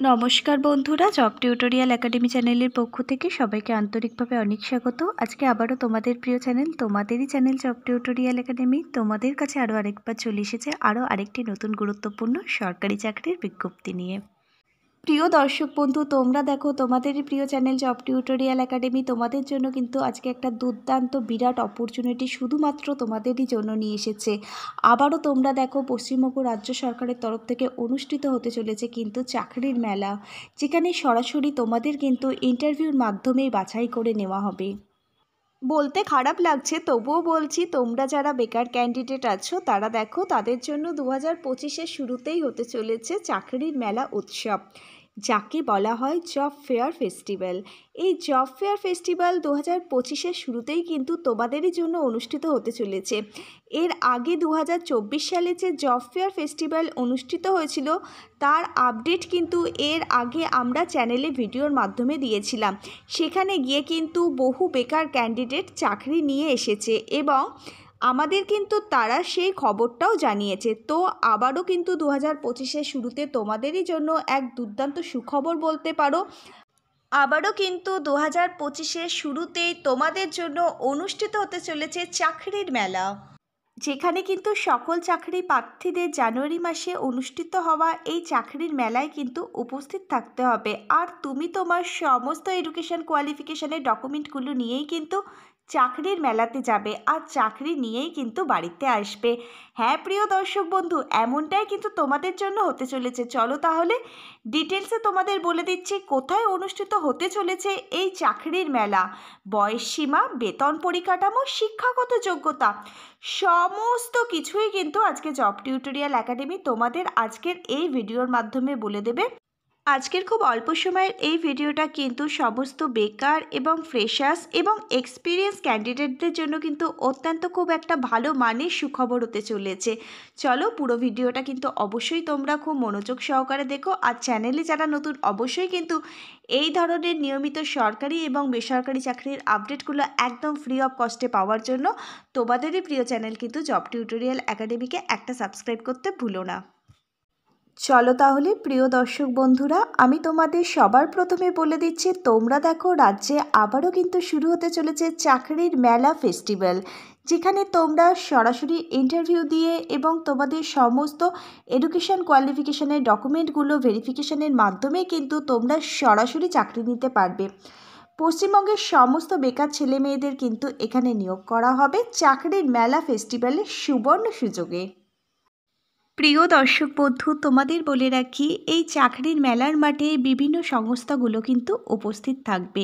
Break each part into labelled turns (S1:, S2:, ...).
S1: নমস্কার বন্ধুরা, job tutorial academy চ্যানেলের পক্ষ থেকে সবাইকে আন্তরিকভাবে অনেক স্বাগত। আজকে আবারও তোমাদের প্রিয় চ্যানেল, তোমাদেরই চ্যানেল জব টিউটোরিয়াল একাডেমি তোমাদের কাছে আরও আরেকবার চলে এসেছে আরও আরেকটি নতুন গুরুত্বপূর্ণ সরকারি চাকরির বিজ্ঞপ্তি নিয়ে। প্রিয় দর্শক বন্ধু, তোমরা দেখো তোমাদেরই প্রিয় চ্যানেল জব টিউটোরিয়াল একাডেমি তোমাদের জন্য কিন্তু আজকে একটা দুর্দান্ত বিরাট অপরচুনিটি শুধুমাত্র তোমাদেরই জন্য নিয়ে এসেছে। আবারও তোমরা দেখো পশ্চিমবঙ্গ রাজ্য সরকারের তরফ থেকে অনুষ্ঠিত হতে চলেছে কিন্তু চাকরির মেলা, যেখানে সরাসরি তোমাদের কিন্তু ইন্টারভিউর মাধ্যমেই বাছাই করে নেওয়া হবে। বলতে খারাপ লাগছে, তবুও বলছি, তোমরা যারা বেকার ক্যান্ডিডেট আছো তারা দেখো তাদের জন্য 2025-এর শুরুতেই হতে চলেছে চাকরির মেলা উৎসব, যাকে বলা হয় জব ফেয়ার ফেস্টিভ্যাল। এই জব ফেয়ার ফেস্টিভ্যাল 2025-এর শুরুতেই কিন্তু তোমাদেরই জন্য অনুষ্ঠিত হতে চলেছে। এর আগে 2024 সালে যে জব ফেয়ার ফেস্টিভ্যাল অনুষ্ঠিত হয়েছিল তার আপডেট কিন্তু এর আগে আমরা চ্যানেলে ভিডিওর মাধ্যমে দিয়েছিলাম। সেখানে গিয়ে কিন্তু বহু বেকার ক্যান্ডিডেট চাকরি নিয়ে এসেছে এবং আমাদের কিন্তু তারা সেই খবরটাও জানিয়েছে। তো আবারও কিন্তু 2025-এর শুরুতে তোমাদেরই জন্য এক দুর্দান্ত সুখবর বলতে পারো। আবারও কিন্তু 2025-এর শুরুতেই তোমাদের জন্য অনুষ্ঠিত হতে চলেছে চাকরির মেলা, যেখানে কিন্তু সকল চাকরি প্রার্থীদের জানুয়ারি মাসে অনুষ্ঠিত হওয়া এই চাকরির মেলায় কিন্তু উপস্থিত থাকতে হবে। আর তুমি তোমার সমস্ত এডুকেশন কোয়ালিফিকেশানের ডকুমেন্টগুলো নিয়েই কিন্তু চাকরির মেলাতে যাবে আর চাকরি নিয়েই কিন্তু বাড়িতে আসবে। হ্যাঁ প্রিয় দর্শক বন্ধু, এমনটাই কিন্তু তোমাদের জন্য হতে চলেছে। চলো তাহলে ডিটেলসে তোমাদের বলে দিচ্ছি কোথায় অনুষ্ঠিত হতে চলেছে এই চাকরির মেলা, বয়সসীমা, বেতন পরিকাঠামো, শিক্ষাগত যোগ্যতা, সমস্ত কিছুই কিন্তু আজকে জব টিউটোরিয়াল একাডেমি তোমাদের আজকের এই ভিডিওর মাধ্যমে বলে দেবে। আজকের খুব অল্প সময়ের এই ভিডিওটা কিন্তু সমস্ত বেকার এবং ফ্রেশার্স এবং এক্সপিরিয়েন্স ক্যান্ডিডেটদের জন্য কিন্তু অত্যন্ত খুব একটা ভালো মানের সুখবর হতে চলেছে। চলো পুরো ভিডিওটা কিন্তু অবশ্যই তোমরা খুব মনোযোগ সহকারে দেখো। আর চ্যানেলে যারা নতুন অবশ্যই কিন্তু এই ধরনের নিয়মিত সরকারি এবং বেসরকারি চাকরির আপডেটগুলো একদম ফ্রি অফ কস্টে পাওয়ার জন্য তোমাদেরই প্রিয় চ্যানেল কিন্তু জব টিউটোরিয়াল একাডেমিকে একটা সাবস্ক্রাইব করতে ভুলো না। চলো তাহলে প্রিয় দর্শক বন্ধুরা, আমি তোমাদের সবার প্রথমে বলে দিচ্ছি, তোমরা দেখো রাজ্যে আবারও কিন্তু শুরু হতে চলেছে চাকরির মেলা ফেস্টিভ্যাল, যেখানে তোমরা সরাসরি ইন্টারভিউ দিয়ে এবং তোমাদের সমস্ত এডুকেশন কোয়ালিফিকেশানের ডকুমেন্টগুলো ভেরিফিকেশানের মাধ্যমে কিন্তু তোমরা সরাসরি চাকরি নিতে পারবে। পশ্চিমবঙ্গের সমস্ত বেকার ছেলে মেয়েদের কিন্তু এখানে নিয়োগ করা হবে চাকরির মেলা ফেস্টিভ্যালের সুবর্ণ সুযোগে। প্রিয় দর্শক বন্ধু, তোমাদের বলে রাখি, এই চাকরির মেলার মাঠে বিভিন্ন সংস্থাগুলো কিন্তু উপস্থিত থাকবে।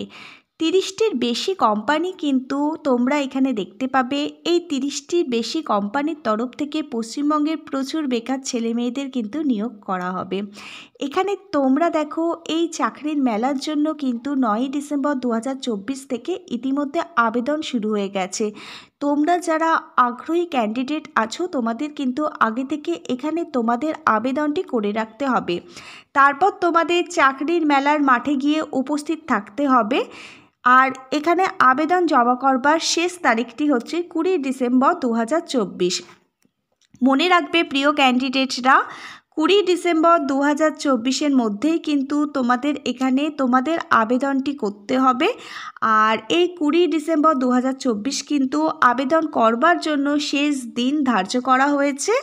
S1: 30টির বেশি কোম্পানি কিন্তু তোমরা এখানে দেখতে পাবে। এই 30টির বেশি কোম্পানির তরফ থেকে পশ্চিমবঙ্গের প্রচুর বেকার ছেলে মেয়েদের কিন্তু নিয়োগ করা হবে। এখানে তোমরা দেখো এই চাকরির মেলার জন্য কিন্তু 9ই ডিসেম্বর 2024 থেকে ইতিমধ্যে আবেদন শুরু হয়ে গেছে। তোমরা যারা আগ্রহী ক্যান্ডিডেট আছো তোমাদের কিন্তু আগে থেকে এখানে তোমাদের আবেদনটি করে রাখতে হবে। তারপর তোমাদের চাকরির মেলার মাঠে গিয়ে উপস্থিত থাকতে হবে। আর এখানে আবেদন জমা করবার শেষ তারিখটি হচ্ছে 20 ডিসেম্বর 2024। মনে রাখবে প্রিয় ক্যান্ডিডেটরা, 20 ডিসেম্বর 2024-এর মধ্যেই কিন্তু তোমাদের এখানে তোমাদের আবেদনটি করতে হবে। আর এই 20 ডিসেম্বর 2024 কিন্তু আবেদন করবার জন্য শেষ দিন ধার্য করা হয়েছে।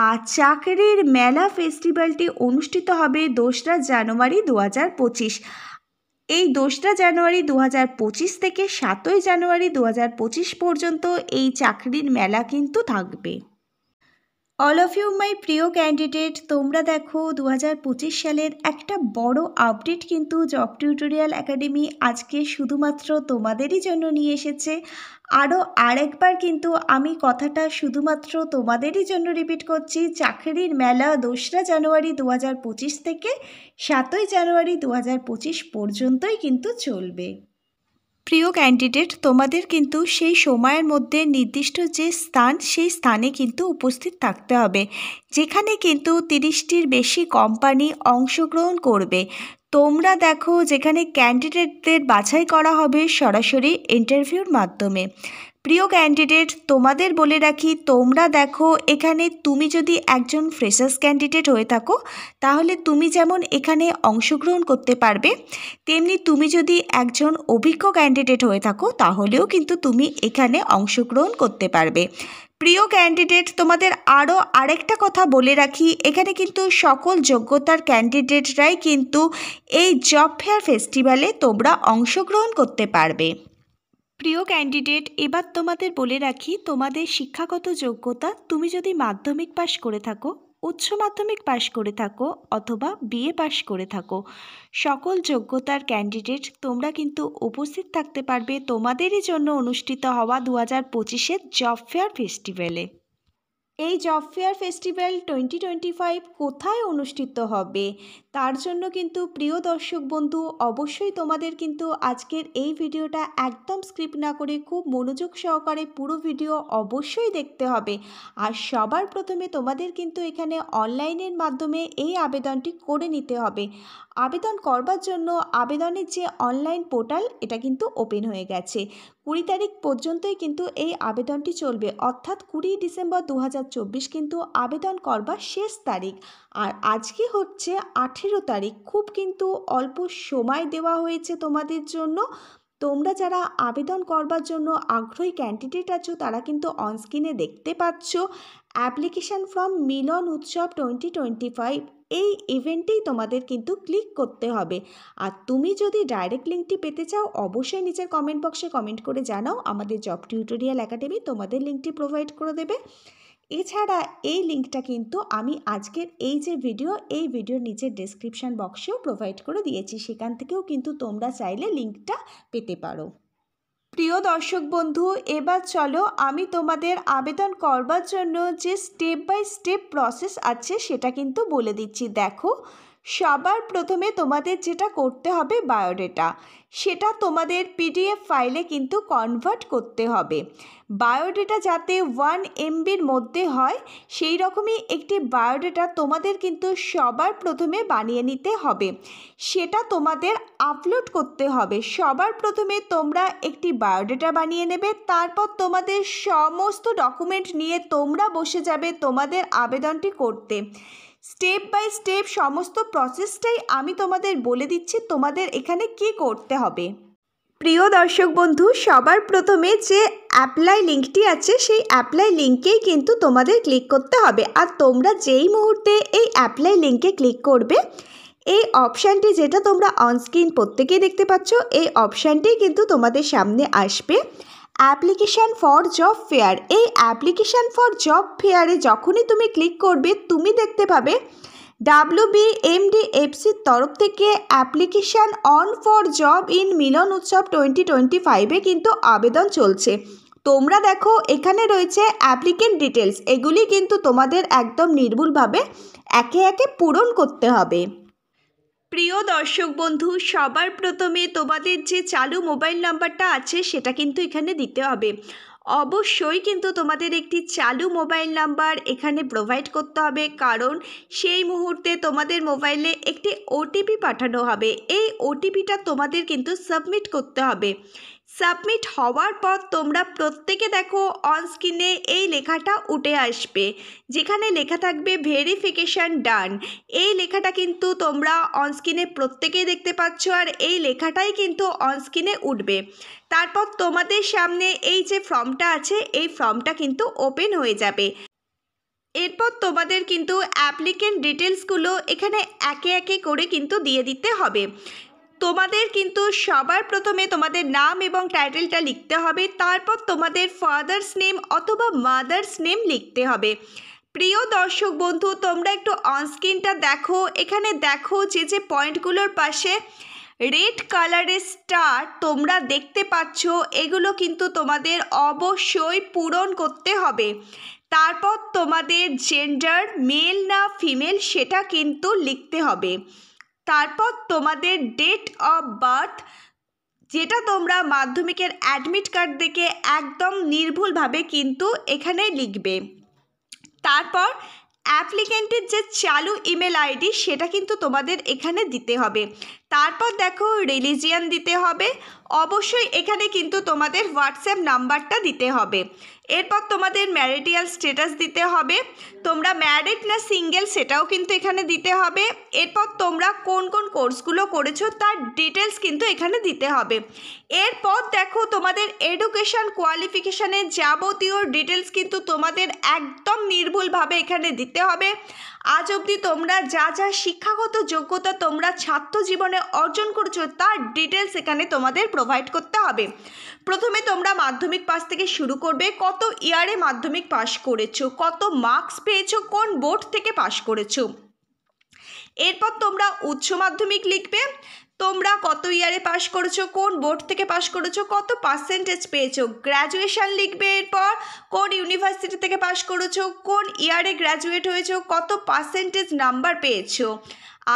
S1: আর চাকরির মেলা ফেস্টিভ্যালটি অনুষ্ঠিত হবে 2রা জানুয়ারি 2025। এই 2রা জানুয়ারি 2025 থেকে 7ই জানুয়ারি 2025 পর্যন্ত এই চাকরির মেলা কিন্তু থাকবে। অল অফ ইউ মাই প্রিয় ক্যান্ডিডেট, তোমরা দেখো 2025 সালের একটা বড় আপডেট কিন্তু জব টিউটোরিয়াল একাডেমি আজকে শুধুমাত্র তোমাদেরই জন্য নিয়ে এসেছে। আরও আরেকবার কিন্তু আমি কথাটা শুধুমাত্র তোমাদেরই জন্য রিপিট করছি, চাকরির মেলা 2রা জানুয়ারি 2025 থেকে 7ই জানুয়ারি 2025 পর্যন্তই কিন্তু চলবে। প্রিয় ক্যান্ডিডেট, তোমাদের কিন্তু সেই সময়ের মধ্যে নির্দিষ্ট যে স্থান সেই স্থানে কিন্তু উপস্থিত থাকতে হবে, যেখানে কিন্তু 30টির বেশি কোম্পানি অংশগ্রহণ করবে। তোমরা দেখো যেখানে ক্যান্ডিডেটদের বাছাই করা হবে সরাসরি ইন্টারভিউর মাধ্যমে। প্রিয় ক্যান্ডিডেট, তোমাদের বলে রাখি, তোমরা দেখো এখানে তুমি যদি একজন ফ্রেশার্স ক্যান্ডিডেট হয়ে থাকো তাহলে তুমি যেমন এখানে অংশগ্রহণ করতে পারবে, তেমনি তুমি যদি একজন অভিজ্ঞ ক্যান্ডিডেট হয়ে থাকো তাহলেও কিন্তু তুমি এখানে অংশগ্রহণ করতে পারবে। প্রিয় ক্যান্ডিডেট, তোমাদের আরও আরেকটা কথা বলে রাখি, এখানে কিন্তু সকল যোগ্যতার ক্যান্ডিডেটরাই কিন্তু এই জব ফেয়ার ফেস্টিভ্যালে তোমরা অংশগ্রহণ করতে পারবে। প্রিয় ক্যান্ডিডেট, এবার তোমাদের বলে রাখি, তোমাদের শিক্ষাগত যোগ্যতা, তুমি যদি মাধ্যমিক পাশ করে থাকো, উচ্চ মাধ্যমিক পাশ করে থাকো অথবা বিএ পাশ করে থাকো, সকল যোগ্যতার ক্যান্ডিডেট তোমরা কিন্তু উপস্থিত থাকতে পারবে তোমাদেরই জন্য অনুষ্ঠিত হওয়া 2025-এর জব ফেয়ার ফেস্টিভ্যালে। এই জব ফেয়ার ফেস্টিভ্যাল 2025 কোথায় অনুষ্ঠিত হবে তার জন্য কিন্তু প্রিয় দর্শক বন্ধু, অবশ্যই তোমাদের কিন্তু আজকের এই ভিডিওটা একদম স্ক্রিপ্ট না করে খুব মনোযোগ সহকারে পুরো ভিডিও অবশ্যই দেখতে হবে। আর সবার প্রথমে তোমাদের কিন্তু এখানে অনলাইনের মাধ্যমে এই আবেদনটি করে নিতে হবে। আবেদন করবার জন্য আবেদনের যে অনলাইন পোর্টাল, এটা কিন্তু ওপেন হয়ে গেছে। 20 তারিখ পর্যন্তই কিন্তু এই আবেদনটি চলবে, অর্থাৎ 20 ডিসেম্বর 2024 কিন্তু আবেদন করবার শেষ তারিখ। আর আজকে হচ্ছে 18 তারিখ, খুব কিন্তু অল্প সময় দেওয়া হয়েছে তোমাদের জন্য। তোমরা যারা আবেদন করবার জন্য আগ্রহী ক্যান্ডিডেট আছো তারা কিন্তু অনস্ক্রিনে দেখতে পাচ্ছ অ্যাপ্লিকেশান ফ্রম মিলন উৎসব 2025, এই ইভেন্টেই তোমাদের কিন্তু ক্লিক করতে হবে। আর তুমি যদি ডাইরেক্ট লিঙ্কটি পেতে চাও অবশ্যই নিচের কমেন্ট বক্সে কমেন্ট করে জানাও, আমাদের জব টিউটোরিয়াল একাডেমি তোমাদের লিঙ্কটি প্রোভাইড করে দেবে। এছাড়া এই লিঙ্কটা কিন্তু আমি আজকের এই যে ভিডিও, এই ভিডিওর নিচের ডেসক্রিপশান বক্সেও প্রোভাইড করে দিয়েছি, সেখান থেকেও কিন্তু তোমরা চাইলে লিঙ্কটা পেতে পারো। প্রিয় দর্শক বন্ধু, এবার চলো আমি তোমাদের আবেদন করবার জন্য যে স্টেপ বাই স্টেপ প্রসেস আছে সেটা কিন্তু বলে দিচ্ছি। দেখো, সবার প্রথমে তোমাদের যেটা করতে হবে, বায়োডেটা, সেটা তোমাদের পিডিএফ ফাইলে কিন্তু কনভার্ট করতে হবে। বায়োডেটা যাতে 1 MBর মধ্যে হয় সেই রকমই একটি বায়োডেটা তোমাদের কিন্তু সবার প্রথমে বানিয়ে নিতে হবে, সেটা তোমাদের আপলোড করতে হবে। সবার প্রথমে তোমরা একটি বায়োডেটা বানিয়ে নেবে, তারপর তোমাদের সমস্ত ডকুমেন্ট নিয়ে তোমরা বসে যাবে তোমাদের আবেদনটি করতে। স্টেপ বাই স্টেপ সমস্ত প্রসেসটাই আমি তোমাদের বলে দিচ্ছি তোমাদের এখানে কি করতে হবে। প্রিয় দর্শক বন্ধু, সবার প্রথমে যে অ্যাপ্লাই লিঙ্কটি আছে সেই অ্যাপ্লাই লিঙ্কেই কিন্তু তোমাদের ক্লিক করতে হবে। আর তোমরা যেই মুহূর্তে এই অ্যাপ্লাই লিঙ্কে ক্লিক করবে, এই অপশানটি যেটা তোমরা অনস্ক্রিন প্রত্যেকেই দেখতে পাচ্ছ, এই অপশানটি কিন্তু তোমাদের সামনে আসবে, অ্যাপ্লিকেশান ফর জব ফেয়ার। এই অ্যাপ্লিকেশান ফর জব ফেয়ারে যখনই তুমি ক্লিক করবে, তুমি দেখতে পাবে WBMDFCর তরফ থেকে application on for job in Milan Utsav 2025-এ কিন্তু আবেদন চলছে। তোমরা দেখো এখানে রয়েছে অ্যাপ্লিকেন্ট ডিটেলস, এগুলি কিন্তু তোমাদের একদম নির্ভুলভাবে একে একে পূরণ করতে হবে। প্রিয় দর্শক বন্ধু, সবার প্রথমে তোমাদের যে চালু মোবাইল নাম্বারটা আছে সেটা কিন্তু এখানে দিতে হবে। অবশ্যই কিন্তু তোমাদের একটি চালু মোবাইল নাম্বার এখানে প্রোভাইড করতে হবে, কারণ সেই মুহূর্তে তোমাদের মোবাইলে একটি ওটিপি পাঠানো হবে। এই ওটিপিটা তোমাদের কিন্তু সাবমিট করতে হবে। সাবমিট হওয়ার পর তোমরা প্রত্যেকে দেখো অনস্ক্রিনে এই লেখাটা উঠে আসবে, যেখানে লেখা থাকবে ভেরিফিকেশান ডান। এই লেখাটা কিন্তু তোমরা অনস্ক্রিনে প্রত্যেকেই দেখতে পাচ্ছ, আর এই লেখাটাই কিন্তু অনস্ক্রিনে উঠবে। তারপর তোমাদের সামনে এই যে ফর্মটা আছে, এই ফর্মটা কিন্তু ওপেন হয়ে যাবে। এরপর তোমাদের কিন্তু অ্যাপ্লিকেন্ট ডিটেলসগুলো এখানে একে একে করে কিন্তু দিয়ে দিতে হবে। তোমাদের কিন্তু সবার প্রথমে তোমাদের নাম এবং টাইটেলটা লিখতে হবে, তারপর তোমাদের ফাদার্স নেম অথবা মাদার্স নেম লিখতে হবে। প্রিয় দর্শক বন্ধু, তোমরা একটু অনস্ক্রিনটা দেখো, এখানে দেখো যে পয়েন্টগুলোর পাশে রেড কালারের স্টার তোমরা দেখতে পাচ্ছ, এগুলো কিন্তু তোমাদের অবশ্যই পূরণ করতে হবে। তারপর তোমাদের জেন্ডার মেল না ফিমেল সেটা কিন্তু লিখতে হবে। তারপর তোমাদের ডেট অফ বার্থ, যেটা তোমরা মাধ্যমিকের অ্যাডমিট কার্ড দেখে একদম নির্ভুলভাবে কিন্তু এখানে লিখবে। তারপর অ্যাপ্লিকেন্টের যে চালু ইমেল আইডি সেটা কিন্তু তোমাদের এখানে দিতে হবে।
S2: তারপর দেখো রিলিজিয়ান দিতে হবে, অবশ্যই এখানে কিন্তু তোমাদের হোয়াটসঅ্যাপ নাম্বারটা দিতে হবে। এরপর তোমাদের ম্যারিটাল স্ট্যাটাস দিতে হবে, তোমরা ম্যারিড না সিঙ্গেল সেটাও কিন্তু এখানে দিতে হবে। এরপর তোমরা কোন কোন কোর্সগুলো করেছো তার ডিটেলস কিন্তু এখানে দিতে হবে। এরপর দেখো তোমাদের এডুকেশন কোয়ালিফিকেশানের যাবতীয় ডিটেলস কিন্তু তোমাদের একদম নির্ভুলভাবে এখানে দিতে হবে। আজ অবধি তোমরা যা যা শিক্ষাগত যোগ্যতা তোমরা ছাত্র জীবনে অর্জন করেছো তার ডিটেলস এখানে তোমাদের প্রোভাইড করতে হবে। প্রথমে তোমরা মাধ্যমিক পাস থেকে শুরু করবে, কত ইয়ারে মাধ্যমিক পাস করেছো, কত মার্কস পেয়েছো, কোন বোর্ড থেকে পাস করেছো। এরপর তোমরা উচ্চ মাধ্যমিক লিখবে, তোমরা কত ইয়ারে পাস করেছো, কোন বোর্ড থেকে পাস করেছো, কত পার্সেন্টেজ পেয়েছো। গ্র্যাজুয়েশন লিখবে, এরপর কোন ইউনিভার্সিটি থেকে পাস করেছো, কোন ইয়ারে গ্র্যাজুয়েট হয়েছো, কত পার্সেন্টেজ নাম্বার পেয়েছো।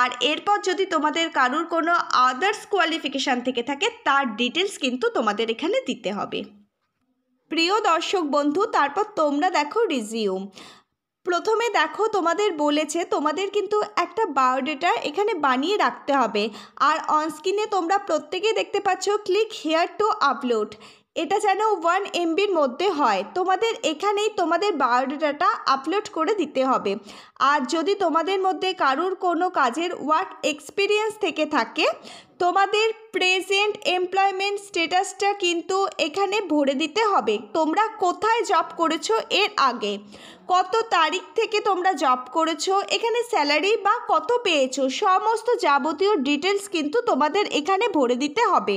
S2: আর এরপর যদি তোমাদের কারুর কোনো আদার্স কোয়ালিফিকেশান থেকে থাকে তার ডিটেলস কিন্তু তোমাদের এখানে দিতে হবে। প্রিয় দর্শক বন্ধু, তারপর তোমরা দেখো রিজিউম। প্রথমে দেখো তোমাদের বলেছে তোমাদের কিন্তু একটা বায়োডেটা এখানে বানিয়ে রাখতে হবে। আর অনস্ক্রিনে তোমরা প্রত্যেকেই দেখতে পাচ্ছ ক্লিক হেয়ার টু আপলোড, এটা যেন 1 MBর মধ্যে হয়। তোমাদের এখানেই তোমাদের বায়োডেটাটা আপলোড করে দিতে হবে। আর যদি তোমাদের মধ্যে কারুর কোনো কাজের ওয়ার্ক এক্সপিরিয়েন্স থেকে থাকে তোমাদের প্রেজেন্ট এমপ্লয়মেন্ট স্ট্যাটাসটা কিন্তু এখানে ভরে দিতে হবে। তোমরা কোথায় জব করেছো এর আগে, কত তারিখ থেকে তোমরা জব করেছো, এখানে স্যালারি বা কত পেয়েছো, সমস্ত যাবতীয় ডিটেলস কিন্তু তোমাদের এখানে ভরে দিতে হবে।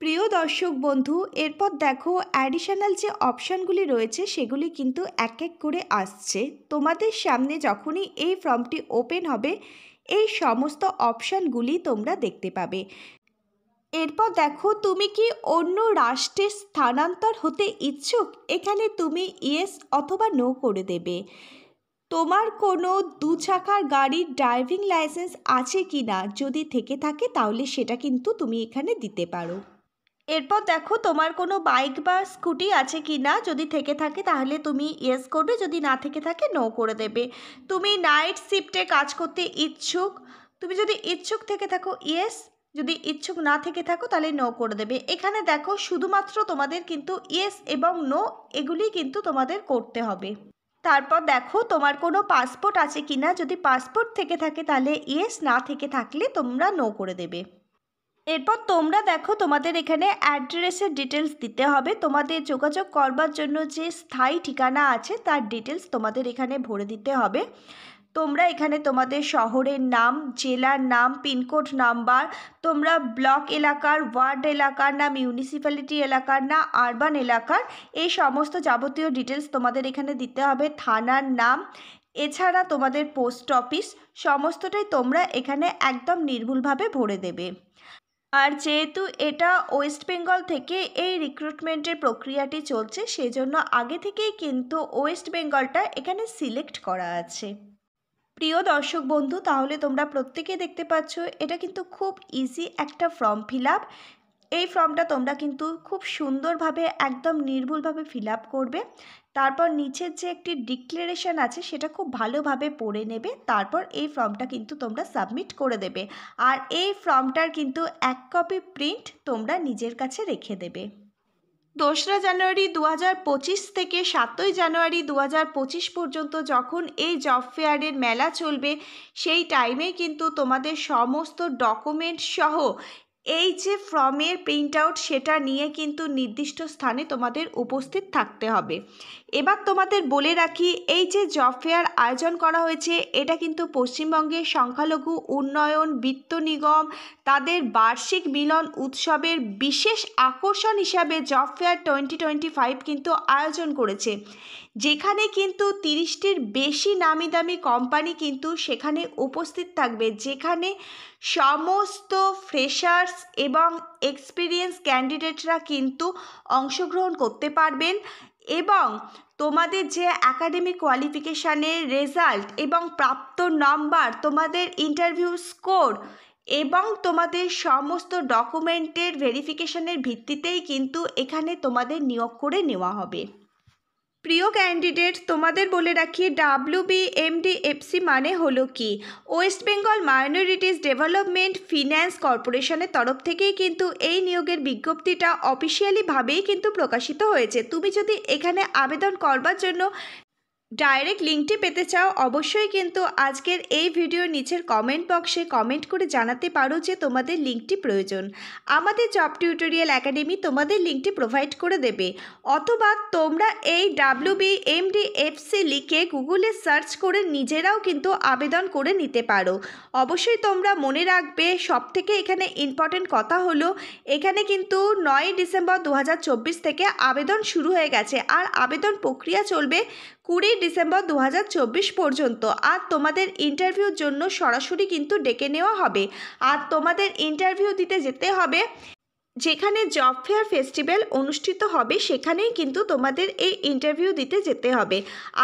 S2: প্রিয় দর্শক বন্ধু, এরপর দেখো অ্যাডিশনাল যে অপশানগুলি রয়েছে সেগুলি কিন্তু এক এক করে আসছে তোমাদের সামনে। যখনই এই ফর্মটি ওপেন হবে এই সমস্ত অপশানগুলি তোমরা দেখতে পাবে। এরপর দেখো তুমি কি অন্য রাষ্ট্রে স্থানান্তর হতে ইচ্ছুক, এখানে তুমি ইয়েস অথবা নো করে দেবে। তোমার কোনো 2 চাকার গাড়ির ড্রাইভিং লাইসেন্স আছে কি না, যদি থেকে থাকে তাহলে সেটা কিন্তু তুমি এখানে দিতে পারো। এরপর দেখো তোমার কোনো বাইক বা স্কুটি আছে কি না, যদি থেকে থাকে তাহলে তুমি ইয়েস করবে, যদি না থেকে থাকে নো করে দেবে। তুমি নাইট শিফটে কাজ করতে ইচ্ছুক, তুমি যদি ইচ্ছুক থেকে থাকো ইয়েস, যদি ইচ্ছুক না থেকে থাকো তাহলে নো করে দেবে। এখানে দেখো শুধুমাত্র তোমাদের কিন্তু ইয়েস এবং নো এগুলি কিন্তু তোমাদের করতে হবে। তারপর দেখো তোমার কোনো পাসপোর্ট আছে কি না, যদি পাসপোর্ট থেকে থাকে তাহলে ইয়েস, না থেকে থাকলে তোমরা নো করে দেবে। এরপর তোমরা দেখো তোমাদের এখানে অ্যাড্রেসের ডিটেলস দিতে হবে। তোমাদের যোগাযোগ করবার জন্য যে স্থায়ী ঠিকানা আছে তার ডিটেলস তোমাদের এখানে ভরে দিতে হবে। তোমরা এখানে তোমাদের শহরের নাম, জেলার নাম, পিনকোড নাম্বার, তোমরা ব্লক এলাকার, ওয়ার্ড এলাকার না মিউনিসিপ্যালিটি এলাকার না আরবান এলাকার, এই সমস্ত যাবতীয় ডিটেলস তোমাদের এখানে দিতে হবে। থানার নাম, এছাড়া তোমাদের পোস্ট অফিস, সমস্তটাই তোমরা এখানে একদম নির্ভুলভাবে ভরে দেবে। আর যেহেতু এটা ওয়েস্ট বেঙ্গল থেকে এই রিক্রুটমেন্টের প্রক্রিয়াটি চলছে সেজন্য আগে থেকেই কিন্তু ওয়েস্ট বেঙ্গলটা এখানে সিলেক্ট করা আছে। প্রিয় দর্শক বন্ধু, তাহলে তোমরা প্রত্যেকে দেখতে পাচ্ছ এটা কিন্তু খুব ইজি একটা ফর্ম ফিল আপ। এই ফর্মটা তোমরা কিন্তু খুব সুন্দরভাবে একদম নির্ভুলভাবে ফিল আপ করবে। তারপর নিচের যে একটি ডিক্লারেশন আছে সেটা খুব ভালোভাবে পড়ে নেবে, তারপর এই ফর্মটা কিন্তু তোমরা সাবমিট করে দেবে। আর এই ফর্মটার কিন্তু 1 কপি প্রিন্ট তোমরা নিজের কাছে রেখে দেবে। 2রা জানুয়ারি 2025 থেকে 7ই জানুয়ারি 2025 পর্যন্ত যখন এই জব ফেয়ারের মেলা চলবে সেই টাইমেই কিন্তু তোমাদের সমস্ত ডকুমেন্ট সহ এই যে ফর্মের প্রিন্ট আউট সেটা নিয়ে কিন্তু নির্দিষ্ট স্থানে তোমাদের উপস্থিত থাকতে হবে। এবার তোমাদের বলে রাখি এই যে জব ফেয়ার আয়োজন করা হয়েছে এটা কিন্তু পশ্চিমবঙ্গের সংখ্যালঘু উন্নয়ন বিত্ত নিগম তাদের বার্ষিক মিলন উৎসবের বিশেষ আকর্ষণ হিসাবে জব ফেয়ার 2025 কিন্তু আয়োজন করেছে, যেখানে কিন্তু 30টির বেশি নামি দামি কোম্পানি কিন্তু সেখানে উপস্থিত থাকবে, যেখানে সমস্ত ফ্রেশার্স এবং এক্সপিরিয়েন্স ক্যান্ডিডেটরা কিন্তু অংশগ্রহণ করতে পারবেন এবং তোমাদের যে একাডেমিক কোয়ালিফিকেশানের রেজাল্ট এবং প্রাপ্ত নাম্বার, তোমাদের ইন্টারভিউ স্কোর এবং তোমাদের সমস্ত ডকুমেন্টের ভেরিফিকেশনের ভিত্তিতেই কিন্তু এখানে তোমাদের নিয়োগ করে নেওয়া হবে। প্রিয় ক্যান্ডিডেট, তোমাদের বলে রাখি WBMDFC মানে হলো কি, West Bengal minorities development finance কর্পোরেশনের তরফ থেকেই কিন্তু এই নিয়োগের বিজ্ঞপ্তিটা অফিসিয়ালিভাবেই কিন্তু প্রকাশিত হয়েছে। তুমি যদি এখানে আবেদন করবার জন্য ডাইরেক্ট লিঙ্কটি পেতে চাও, অবশ্যই কিন্তু আজকের এই ভিডিওর নিচের কমেন্ট বক্সে কমেন্ট করে জানাতে পারো যে তোমাদের লিঙ্কটি প্রয়োজন। আমাদের জব টিউটোরিয়াল একাডেমি তোমাদের লিঙ্কটি প্রোভাইড করে দেবে, অথবা তোমরা এই WBMDFC লিখে গুগলে সার্চ করে নিজেরাও কিন্তু আবেদন করে নিতে পারো। অবশ্যই তোমরা মনে রাখবে, সবথেকে এখানে ইম্পর্টেন্ট কথা হলো এখানে কিন্তু 9 ডিসেম্বর 2024 থেকে আবেদন শুরু হয়ে গেছে, আর আবেদন প্রক্রিয়া চলবে 20 ডিসেম্বর 2024 পর্যন্ত। আর তোমাদের ইন্টারভিউর জন্য সরাসরি কিন্তু ডেকে নেওয়া হবে, আর তোমাদের ইন্টারভিউ দিতে যেতে হবে যেখানে জব ফেয়ার ফেস্টিভ্যাল অনুষ্ঠিত হবে, সেখানেই কিন্তু তোমাদের এই ইন্টারভিউ দিতে যেতে হবে।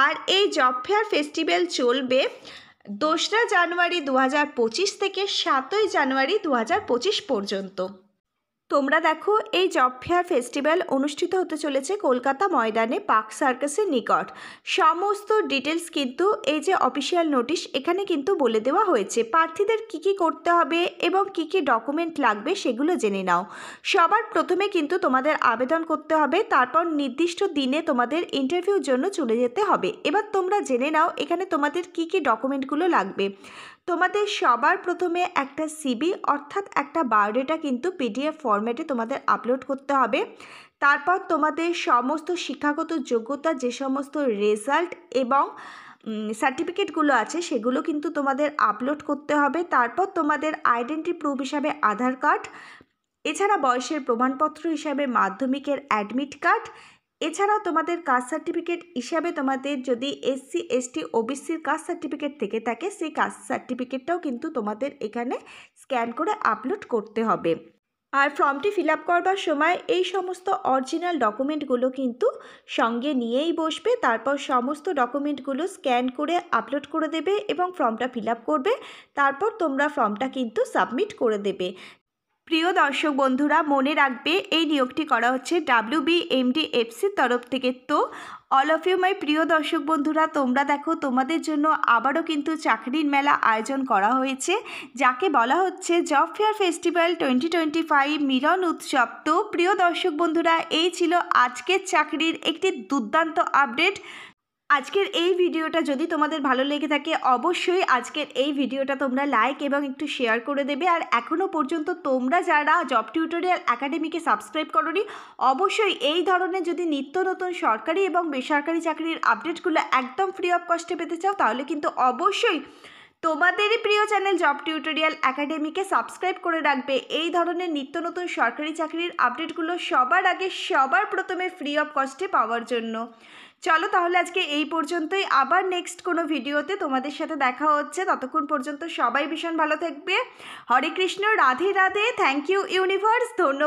S2: আর এই জব ফেয়ার ফেস্টিভ্যাল চলবে 2রা জানুয়ারি 2025 থেকে 7ই জানুয়ারি 2025 পর্যন্ত। তোমরা দেখো, এই জব ফেয়ার ফেস্টিভ্যাল অনুষ্ঠিত হতে চলেছে কলকাতা ময়দানে পার্ক সার্কাসের নিকট। সমস্ত ডিটেলস কিন্তু এই যে অফিসিয়াল নোটিশ, এখানে কিন্তু বলে দেওয়া হয়েছে। প্রার্থীদের কী কী করতে হবে এবং কী কী ডকুমেন্ট লাগবে সেগুলো জেনে নাও। সবার প্রথমে কিন্তু তোমাদের আবেদন করতে হবে, তারপর নির্দিষ্ট দিনে তোমাদের ইন্টারভিউর জন্য চলে যেতে হবে। এবার তোমরা জেনে নাও এখানে তোমাদের কী কী ডকুমেন্টগুলো লাগবে। তোমাদের সবার প্রথমে একটা সিভি অর্থাৎ একটা বায়োডেটা কিন্তু PDF ফরম্যাটে তোমাদের আপলোড করতে হবে। তারপর তোমাদের সমস্ত শিক্ষাগত যোগ্যতা, যে সমস্ত রেজাল্ট এবং সার্টিফিকেটগুলো আছে সেগুলো কিন্তু তোমাদের আপলোড করতে হবে। তারপর তোমাদের আইডেন্টি প্রুফ হিসাবে আধার কার্ড, এছাড়া বয়সের প্রমাণপত্র হিসাবে মাধ্যমিকের অ্যাডমিট কার্ড, এছাড়াও তোমাদের কাস্ট সার্টিফিকেট হিসাবে তোমাদের যদি SC ST OBCর কাস্ট সার্টিফিকেট থেকে থাকে, সেই কাস্ট সার্টিফিকেটটাও কিন্তু তোমাদের এখানে স্ক্যান করে আপলোড করতে হবে। আর ফর্মটি ফিল আপ করবার সময় এই সমস্ত অরিজিনাল ডকুমেন্টগুলো কিন্তু সঙ্গে নিয়েই বসবে। তারপর সমস্ত ডকুমেন্টগুলো স্ক্যান করে আপলোড করে দেবে এবং ফর্মটা ফিল আপ করবে। তারপর তোমরা ফর্মটা কিন্তু সাবমিট করে দেবে। প্রিয় দর্শক বন্ধুরা, মনে রাখবে এই নিয়োগটি করা হচ্ছে WBMDFCর তরফ থেকে। তো অল অফ ইউ মাই প্রিয় দর্শক বন্ধুরা, তোমরা দেখো তোমাদের জন্য আবারও কিন্তু চাকরির মেলা আয়োজন করা হয়েছে, যাকে বলা হচ্ছে জব ফেয়ার ফেস্টিভ্যাল 2025 মিলন উৎসব। তো প্রিয় দর্শক বন্ধুরা, এই ছিল আজকের চাকরির একটি দুর্দান্ত আপডেট। আজকের এই ভিডিওটা যদি তোমাদের ভালো লেগে থাকে, অবশ্যই আজকের এই ভিডিওটা তোমরা লাইক এবং একটু শেয়ার করে দেবে। আর এখনও পর্যন্ত তোমরা যারা জব টিউটোরিয়াল একাডেমিকে সাবস্ক্রাইব করোনি, অবশ্যই এই ধরনের যদি নিত্য নতুন সরকারি এবং বেসরকারি চাকরির আপডেটগুলো একদম ফ্রি অফ কস্টে পেতে চাও, তাহলে কিন্তু অবশ্যই তোমাদেরই প্রিয় চ্যানেল জব টিউটোরিয়াল একাডেমিকে সাবস্ক্রাইব করে রাখবে। এই ধরনের নিত্য নতুন সরকারি চাকরির আপডেটগুলো সবার আগে সবার প্রথমে ফ্রি অফ কস্টে পাওয়ার জন্য। চলো তাহলে আজকে এই পর্যন্তই, আবার নেক্সট কোনো ভিডিওতে তোমাদের সাথে দেখা হচ্ছে। ততক্ষণ পর্যন্ত সবাই ভীষণ ভালো থাকবে। Hare Krishna, Radhe Radhe, thank you universe, ধন্যবাদ।